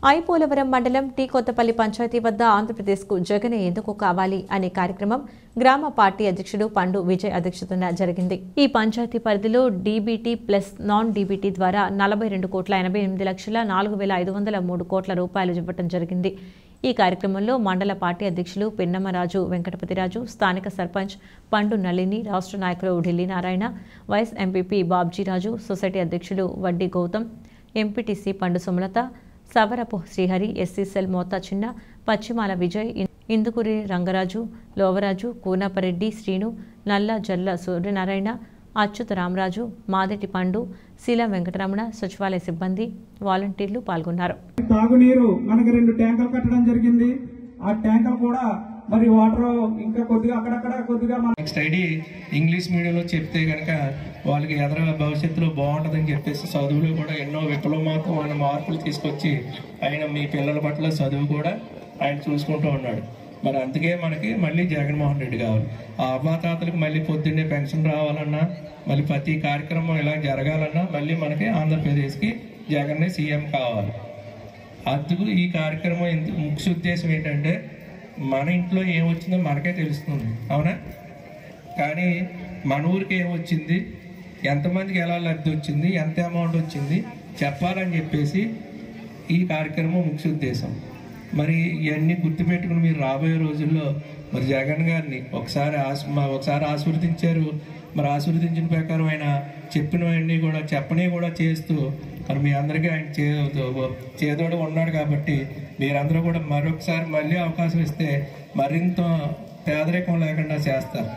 ఐపోలవరం మండలం టీ కొత్తపల్లి పంచాయతీ వద్ద ఆంధ్రప్రదేశ్కు జగన్ ఎందుకు కావాలి అనే కార్యక్రమం గ్రామ పార్టీ అధ్యక్షుడు పండు విజయ్ అధ్యక్షతన జరిగింది. ఈ పంచాయతీ పరిధిలో డీబీటీ ప్లస్ నాన్ డీబీటీ ద్వారా 42,88,04,503 కోట్ల రూపాయలు ఇవ్వడం జరిగింది. ఈ కార్యక్రమంలో మండల పార్టీ అధ్యక్షులు పిన్నమరాజు వెంకటపతిరాజు, స్థానిక సర్పంచ్ పండు నళిని, రాష్ట్ర నాయకులు Delhi Narayana, vice MPP Babjiraju, society అధ్యక్షులు వడ్డీ గౌతమ్, ఎంపీటీసీ పండు సుమలత, సవరపు శ్రీహరి, ఎస్సీసెల్ మోతా చిన్న, పశ్చిమాల విజయ్, ఇందుకూరి రంగరాజు, లోవరాజు, కూనపరెడ్డి శ్రీను, నల్ల జల్ల సూర్యనారాయణ, అచ్యుత రామరాజు, మాదెటి పండు, శీల వెంకటరమణ, సచివాలయ సిబ్బంది, వాలంటీర్లు పాల్గొన్నారు. తాగునీరు మనకి 2 ట్యాంకులు కట్టడం జరిగింది. ఆ ట్యాంకులు కూడా మరి వాటర్ ఇంకా కొద్దిగా అక్కడక్కడ కొద్దిగా స్టడీ ఇంగ్లీష్ మీడియంలో చెప్తే కనుక వాళ్ళకి ఎదుర భవిష్యత్తులో బాగుంటుందని చెప్పేసి చదువులో కూడా ఎన్నో విప్లవాత్మకమైన మార్పులు తీసుకొచ్చి ఆయన మీ పిల్లల పట్ల చదువు కూడా ఆయన చూసుకుంటూ ఉన్నాడు. మరి అందుకే మనకి మళ్ళీ జగన్మోహన్ రెడ్డి కావాలి. ఆ అవ్వాతాతలకు మళ్ళీ పొద్దున్నే పెన్షన్ రావాలన్నా, మళ్ళీ ప్రతి కార్యక్రమం ఇలా జరగాలన్నా మళ్ళీ మనకి ఆంధ్రప్రదేశ్కి జగన్నే సీఎం కావాలి. అందుకు ఈ కార్యక్రమం ముఖ్య ఉద్దేశం ఏంటంటే మన ఇంట్లో ఏమొచ్చిందో మనకే తెలుస్తుంది, అవునా? కానీ మన ఊరికి ఏమొచ్చింది, ఎంతమందికి ఎలా లబ్ధి వచ్చింది, ఎంత అమౌంట్ వచ్చింది చెప్పాలని చెప్పేసి ఈ కార్యక్రమం ముఖ్య ఉద్దేశం. మరి ఇవన్నీ గుర్తుపెట్టుకుని మీరు రాబోయే రోజుల్లో మరి జగన్ గారిని ఒకసారి ఆశీర్వదించారు. మరి ఆశీర్వదించిన ప్రకారం ఆయన చెప్పినవన్నీ కూడా కూడా చేస్తూ మరి మీ అందరికీ ఆయన చేదోడు ఉన్నాడు. కాబట్టి మీరందరూ కూడా మరొకసారి మళ్ళీ అవకాశం ఇస్తే మరింత పేదరికం లేకుండా చేస్తారు.